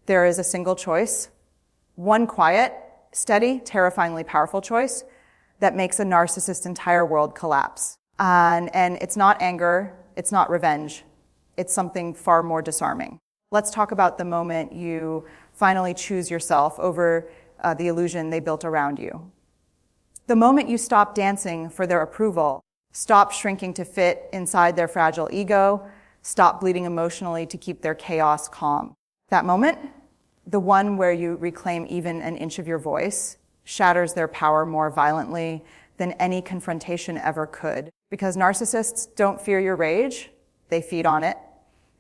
There is a single choice, one quiet, steady, terrifyingly powerful choice that makes a narcissist's entire world collapse. And it's not anger, it's not revenge, it's something far more disarming. Let's talk about the moment you finally choose yourself over the illusion they built around you. The moment you stop dancing for their approval, stop shrinking to fit inside their fragile ego, stop bleeding emotionally to keep their chaos calm. That moment, the one where you reclaim even an inch of your voice, shatters their power more violently than any confrontation ever could. Because narcissists don't fear your rage, they feed on it.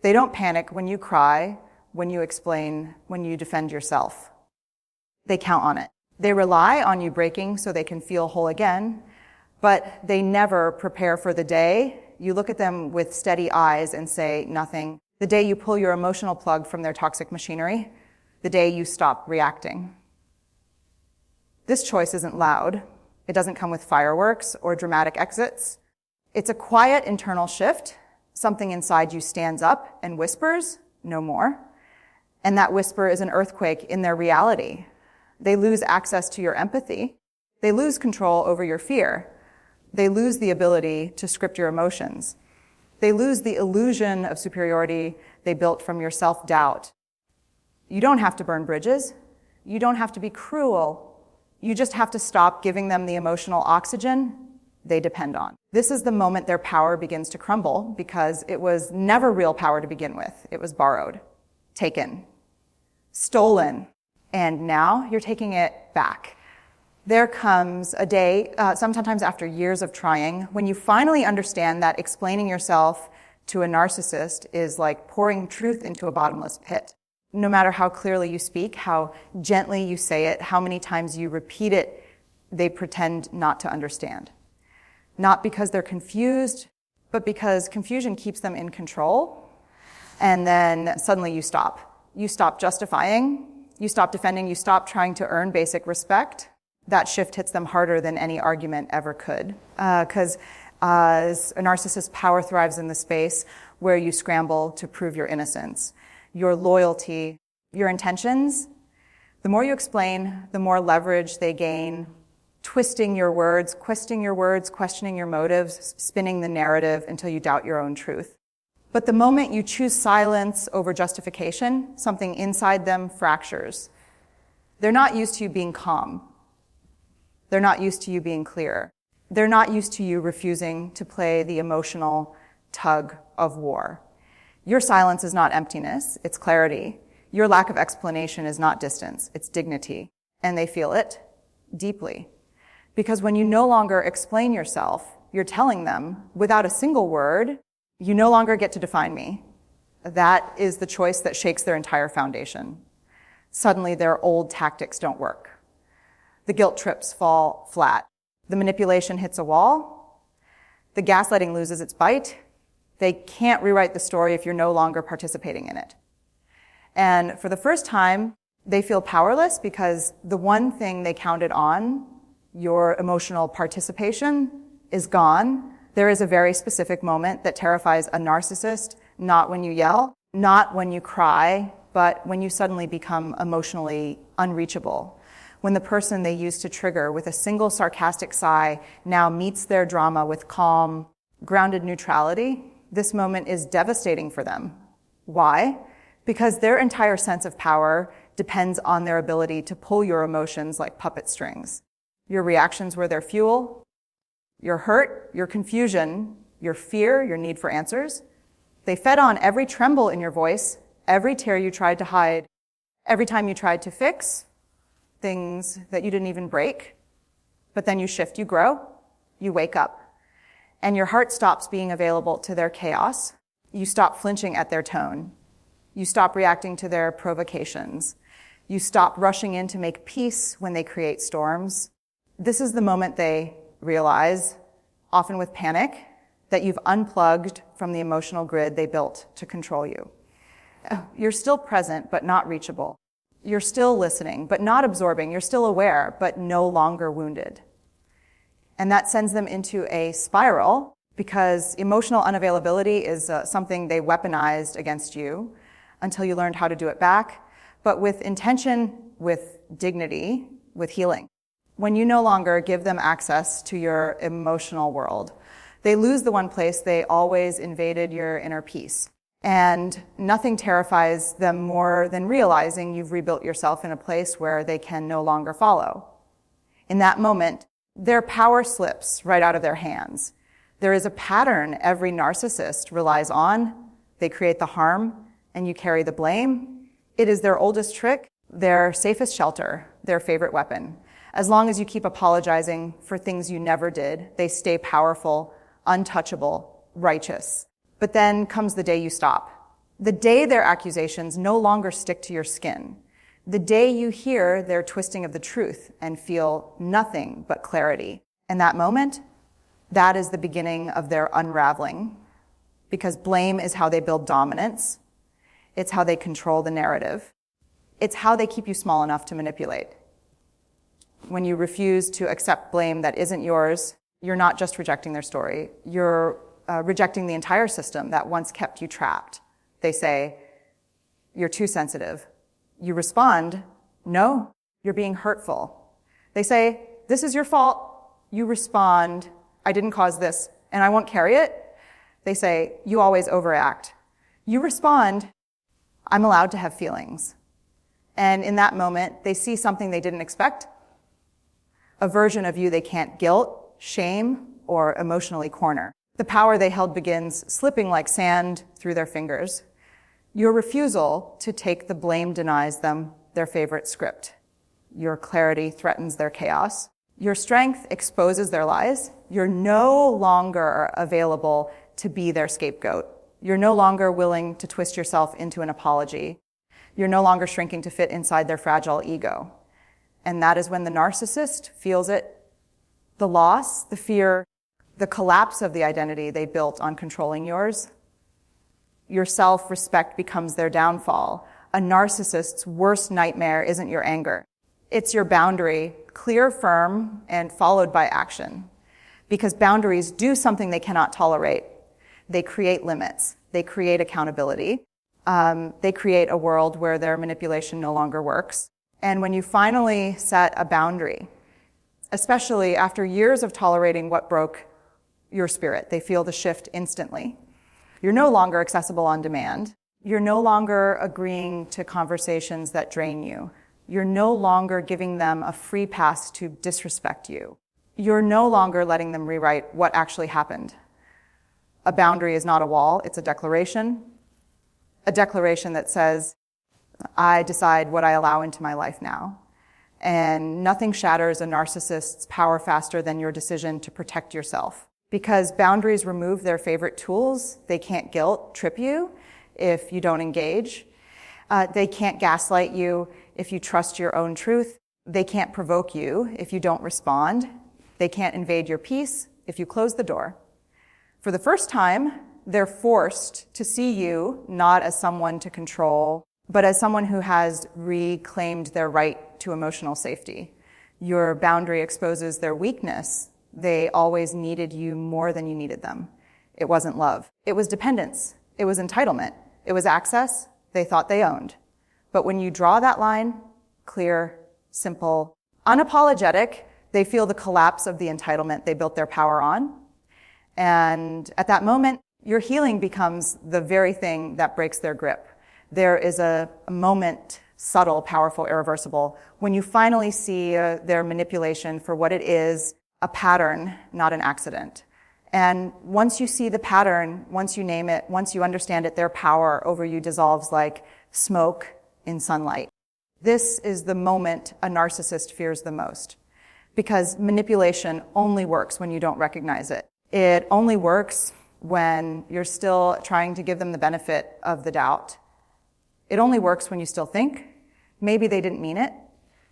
They don't panic when you cry, when you explain, when you defend yourself. They count on it. They rely on you breaking so they can feel whole again, but they never prepare for the day you look at them with steady eyes and say nothing. The day you pull your emotional plug from their toxic machinery, the day you stop reacting. This choice isn't loud. It doesn't come with fireworks or dramatic exits. It's a quiet internal shift. Something inside you stands up and whispers, no more. And that whisper is an earthquake in their reality. They lose access to your empathy. They lose control over your fear. They lose the ability to script your emotions. They lose the illusion of superiority they built from your self-doubt. You don't have to burn bridges. You don't have to be cruel. You just have to stop giving them the emotional oxygen they depend on. This is the moment their power begins to crumble because it was never real power to begin with. It was borrowed, taken, stolen, and now you're taking it back. There comes a day, sometimes after years of trying, when you finally understand that explaining yourself to a narcissist is like pouring truth into a bottomless pit. No matter how clearly you speak, how gently you say it, how many times you repeat it, they pretend not to understand. Not because they're confused, but because confusion keeps them in control. And then suddenly you stop. You stop justifying, you stop defending, you stop trying to earn basic respect. That shift hits them harder than any argument ever could. Because a narcissist's power thrives in the space where you scramble to prove your innocence, your loyalty, your intentions. The more you explain, the more leverage they gain, twisting your words, questioning your motives, spinning the narrative until you doubt your own truth. But the moment you choose silence over justification, something inside them fractures. They're not used to you being calm. They're not used to you being clear. They're not used to you refusing to play the emotional tug of war. Your silence is not emptiness, it's clarity. Your lack of explanation is not distance, it's dignity. And they feel it deeply. Because when you no longer explain yourself, you're telling them, without a single word, you no longer get to define me. That is the choice that shakes their entire foundation. Suddenly their old tactics don't work. The guilt trips fall flat. The manipulation hits a wall. The gaslighting loses its bite. They can't rewrite the story if you're no longer participating in it. And for the first time, they feel powerless because the one thing they counted on, your emotional participation, is gone. There is a very specific moment that terrifies a narcissist, not when you yell, not when you cry, but when you suddenly become emotionally unreachable. When the person they used to trigger with a single sarcastic sigh now meets their drama with calm, grounded neutrality, this moment is devastating for them. Why? Because their entire sense of power depends on their ability to pull your emotions like puppet strings. Your reactions were their fuel, your hurt, your confusion, your fear, your need for answers. They fed on every tremble in your voice, every tear you tried to hide, every time you tried to fix things that you didn't even break. But then you shift, you grow, you wake up, and your heart stops being available to their chaos. You stop flinching at their tone. You stop reacting to their provocations. You stop rushing in to make peace when they create storms. This is the moment they realize, often with panic, that you've unplugged from the emotional grid they built to control you. You're still present, but not reachable. You're still listening, but not absorbing. You're still aware, but no longer wounded. And that sends them into a spiral because emotional unavailability is something they weaponized against you until you learned how to do it back. but with intention, with dignity, with healing. When you no longer give them access to your emotional world, they lose the one place they always invaded, your inner peace. And nothing terrifies them more than realizing you've rebuilt yourself in a place where they can no longer follow. In that moment, their power slips right out of their hands. There is a pattern every narcissist relies on. They create the harm, and you carry the blame. It is their oldest trick, their safest shelter, their favorite weapon. As long as you keep apologizing for things you never did, they stay powerful, untouchable, righteous. But then comes the day you stop. The day their accusations no longer stick to your skin. The day you hear their twisting of the truth and feel nothing but clarity. And that moment, that is the beginning of their unraveling. Because blame is how they build dominance. It's how they control the narrative. It's how they keep you small enough to manipulate. When you refuse to accept blame that isn't yours, you're not just rejecting their story. You're rejecting the entire system that once kept you trapped. They say, you're too sensitive. You respond, no, you're being hurtful. They say, this is your fault. You respond, I didn't cause this, and I won't carry it. They say, you always overact. You respond, I'm allowed to have feelings. And in that moment, they see something they didn't expect, a version of you they can't guilt, shame, or emotionally corner. The power they held begins slipping like sand through their fingers. Your refusal to take the blame denies them their favorite script. Your clarity threatens their chaos. Your strength exposes their lies. You're no longer available to be their scapegoat. You're no longer willing to twist yourself into an apology. You're no longer shrinking to fit inside their fragile ego. And that is when the narcissist feels it. The loss, the fear, the collapse of the identity they built on controlling yours. Your self-respect becomes their downfall. A narcissist's worst nightmare isn't your anger. It's your boundary, clear, firm, and followed by action. Because boundaries do something they cannot tolerate. They create limits. They create accountability. They create a world where their manipulation no longer works. And when you finally set a boundary, especially after years of tolerating what broke your spirit, they feel the shift instantly. You're no longer accessible on demand. You're no longer agreeing to conversations that drain you. You're no longer giving them a free pass to disrespect you. You're no longer letting them rewrite what actually happened. A boundary is not a wall, it's a declaration that says, I decide what I allow into my life now. And nothing shatters a narcissist's power faster than your decision to protect yourself. Because boundaries remove their favorite tools. They can't guilt trip you if you don't engage. They can't gaslight you if you trust your own truth. They can't provoke you if you don't respond. They can't invade your peace if you close the door. For the first time, they're forced to see you not as someone to control, but as someone who has reclaimed their right to emotional safety. Your boundary exposes their weakness. They always needed you more than you needed them. It wasn't love. It was dependence. It was entitlement. It was access they thought they owned. But when you draw that line, clear, simple, unapologetic, they feel the collapse of the entitlement they built their power on. And at that moment, your healing becomes the very thing that breaks their grip. There is a moment, subtle, powerful, irreversible, when you finally see their manipulation for what it is, a pattern, not an accident. And once you see the pattern, once you name it, once you understand it, their power over you dissolves like smoke in sunlight. This is the moment a narcissist fears the most. Because manipulation only works when you don't recognize it. It only works when you're still trying to give them the benefit of the doubt. It only works when you still think, maybe they didn't mean it,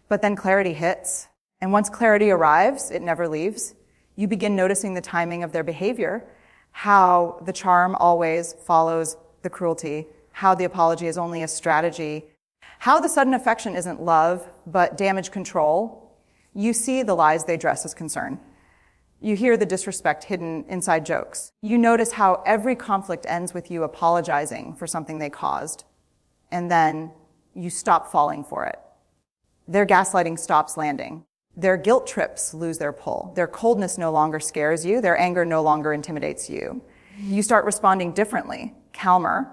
but then clarity hits. And once clarity arrives, it never leaves. You begin noticing the timing of their behavior, how the charm always follows the cruelty, how the apology is only a strategy, how the sudden affection isn't love, but damage control. You see the lies they dress as concern. You hear the disrespect hidden inside jokes. You notice how every conflict ends with you apologizing for something they caused. And then you stop falling for it. Their gaslighting stops landing. Their guilt trips lose their pull. Their coldness no longer scares you. Their anger no longer intimidates you. You start responding differently, calmer,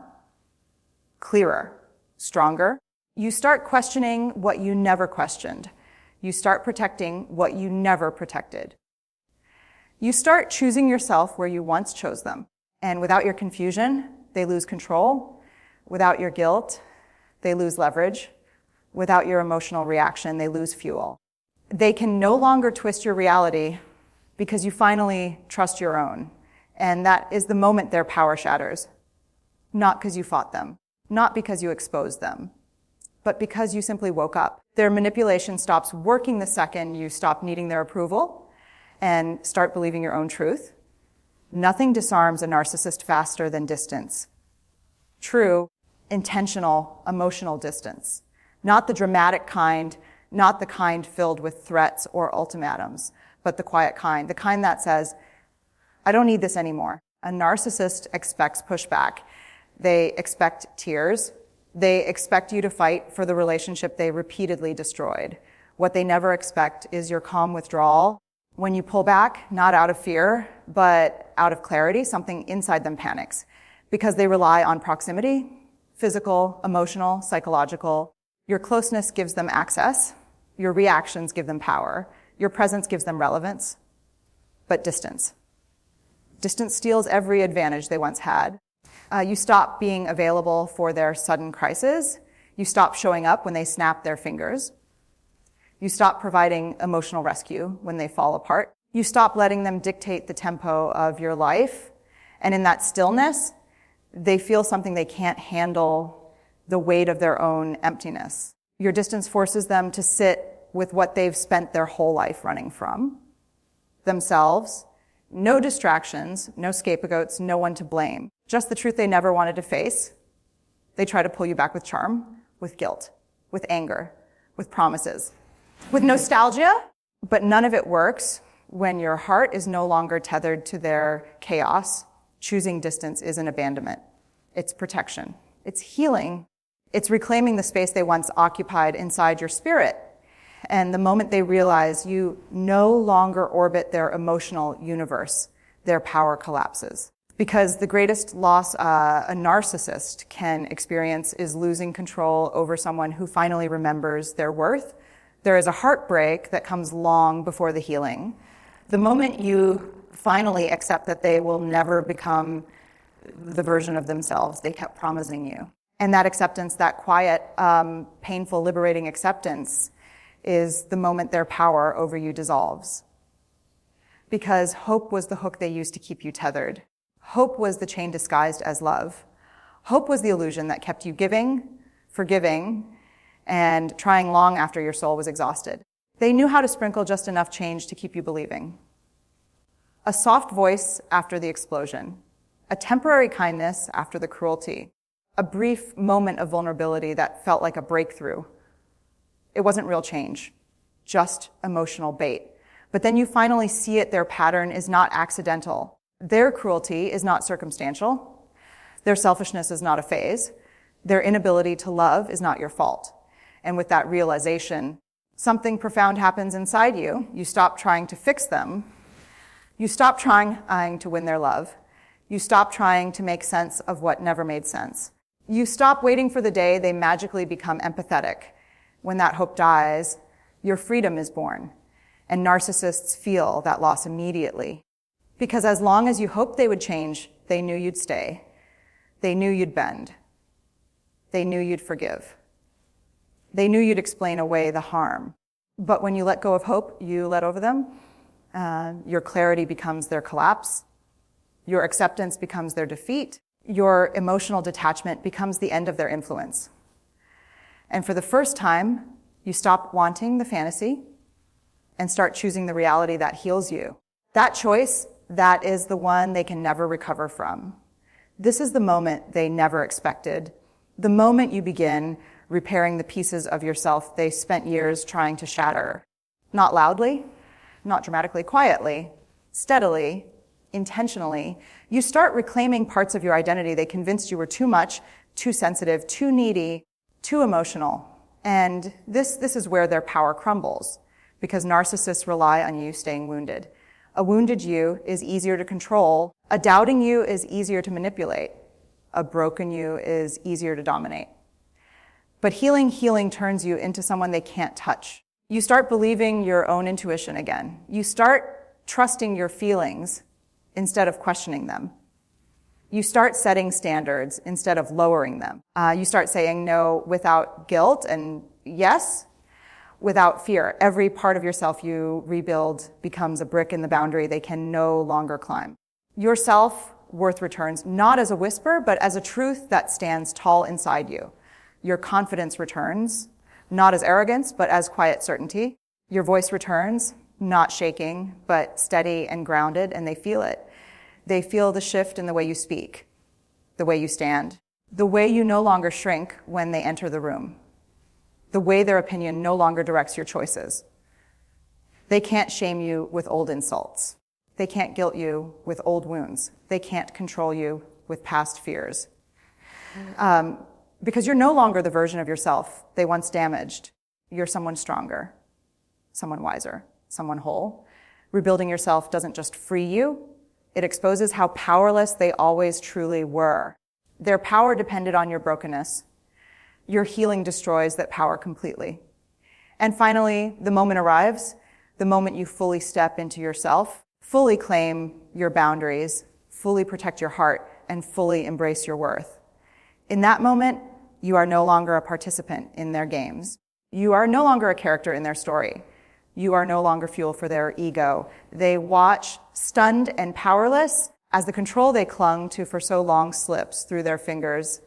clearer, stronger. You start questioning what you never questioned. You start protecting what you never protected. You start choosing yourself where you once chose them. And without your confusion, they lose control. Without your guilt, they lose leverage. Without your emotional reaction, they lose fuel. They can no longer twist your reality because you finally trust your own. And that is the moment their power shatters. Not because you fought them, not because you exposed them, but because you simply woke up. Their manipulation stops working the second you stop needing their approval and start believing your own truth. Nothing disarms a narcissist faster than distance. True, intentional, emotional distance. Not the dramatic kind, not the kind filled with threats or ultimatums, but the quiet kind, the kind that says, I don't need this anymore. A narcissist expects pushback. They expect tears. They expect you to fight for the relationship they repeatedly destroyed. What they never expect is your calm withdrawal. When you pull back, not out of fear, but out of clarity, something inside them panics because they rely on proximity, physical, emotional, psychological. Your closeness gives them access. Your reactions give them power. Your presence gives them relevance, but distance. Distance steals every advantage they once had. You stop being available for their sudden crisis. You stop showing up when they snap their fingers. You stop providing emotional rescue when they fall apart. You stop letting them dictate the tempo of your life. And in that stillness, they feel something they can't handle, the weight of their own emptiness. Your distance forces them to sit with what they've spent their whole life running from, themselves. No distractions, no scapegoats, no one to blame. Just the truth they never wanted to face. They try to pull you back with charm, with guilt, with anger, with promises, with nostalgia. But none of it works when your heart is no longer tethered to their chaos. Choosing distance isn't abandonment. It's protection. It's healing. It's reclaiming the space they once occupied inside your spirit. And the moment they realize you no longer orbit their emotional universe, their power collapses. Because the greatest loss a narcissist can experience is losing control over someone who finally remembers their worth. There is a heartbreak that comes long before the healing. The moment you finally accept that they will never become the version of themselves they kept promising you. And that acceptance, that quiet, painful, liberating acceptance, is the moment their power over you dissolves. Because hope was the hook they used to keep you tethered. Hope was the chain disguised as love. Hope was the illusion that kept you giving, forgiving, and trying long after your soul was exhausted. They knew how to sprinkle just enough change to keep you believing. A soft voice after the explosion. A temporary kindness after the cruelty. A brief moment of vulnerability that felt like a breakthrough. It wasn't real change, just emotional bait. But then you finally see it, their pattern is not accidental. Their cruelty is not circumstantial. Their selfishness is not a phase. Their inability to love is not your fault. And with that realization, something profound happens inside you. You stop trying to fix them. You stop trying to win their love. You stop trying to make sense of what never made sense. You stop waiting for the day they magically become empathetic. When that hope dies, your freedom is born. And narcissists feel that loss immediately. Because as long as you hoped they would change, they knew you'd stay. They knew you'd bend. They knew you'd forgive. They knew you'd explain away the harm. But when you let go of hope, you let over them. Your clarity becomes their collapse. Your acceptance becomes their defeat. Your emotional detachment becomes the end of their influence. And for the first time, you stop wanting the fantasy and start choosing the reality that heals you. That choice, that is the one they can never recover from. This is the moment they never expected. The moment you begin repairing the pieces of yourself they spent years trying to shatter. Not loudly, not dramatically, quietly, steadily, intentionally. You start reclaiming parts of your identity they convinced you were too much, too sensitive, too needy, too emotional. And this is where their power crumbles, because narcissists rely on you staying wounded. A wounded you is easier to control. A doubting you is easier to manipulate. A broken you is easier to dominate. But healing turns you into someone they can't touch. You start believing your own intuition again. You start trusting your feelings instead of questioning them. You start setting standards instead of lowering them. You start saying no without guilt and yes without fear. Every part of yourself you rebuild becomes a brick in the boundary they can no longer climb. Your self-worth returns not as a whisper, but as a truth that stands tall inside you. Your confidence returns, not as arrogance, but as quiet certainty. Your voice returns, not shaking, but steady and grounded, and they feel it. They feel the shift in the way you speak, the way you stand, the way you no longer shrink when they enter the room, the way their opinion no longer directs your choices. They can't shame you with old insults. They can't guilt you with old wounds. They can't control you with past fears. Because you're no longer the version of yourself they once damaged. You're someone stronger, someone wiser, someone whole. Rebuilding yourself doesn't just free you, it exposes how powerless they always truly were. Their power depended on your brokenness. Your healing destroys that power completely. And finally, the moment arrives, the moment you fully step into yourself, fully claim your boundaries, fully protect your heart, and fully embrace your worth. In that moment, you are no longer a participant in their games. You are no longer a character in their story. You are no longer fuel for their ego. They watch, stunned and powerless, as the control they clung to for so long slips through their fingers.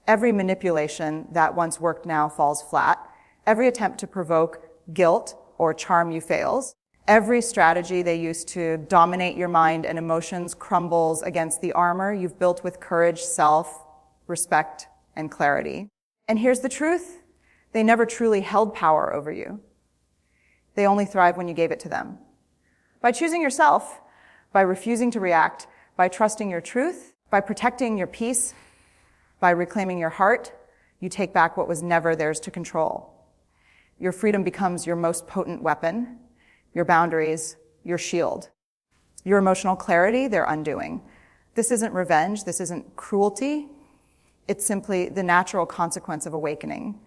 Every manipulation that once worked now falls flat. Every attempt to provoke guilt or charm you fails. Every strategy they used to dominate your mind and emotions crumbles against the armor you've built with courage, self-respect, and clarity. And here's the truth. They never truly held power over you. They only thrive when you gave it to them. By choosing yourself, by refusing to react, by trusting your truth, by protecting your peace, by reclaiming your heart, you take back what was never theirs to control. Your freedom becomes your most potent weapon, your boundaries, your shield. Your emotional clarity, their undoing. This isn't revenge, this isn't cruelty. It's simply the natural consequence of awakening.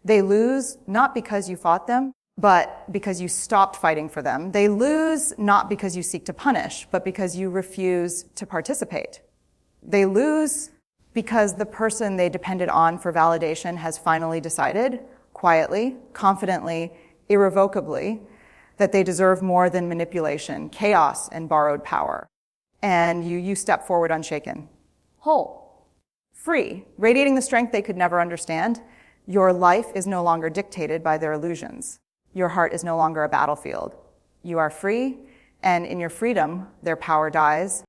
They lose not because you fought them, but because you stopped fighting for them. They lose not because you seek to punish, but because you refuse to participate. They lose because the person they depended on for validation has finally decided, quietly, confidently, irrevocably, that they deserve more than manipulation, chaos, and borrowed power. And you step forward unshaken, whole, free, radiating the strength they could never understand. Your life is no longer dictated by their illusions. Your heart is no longer a battlefield. You are free, and in your freedom, their power dies,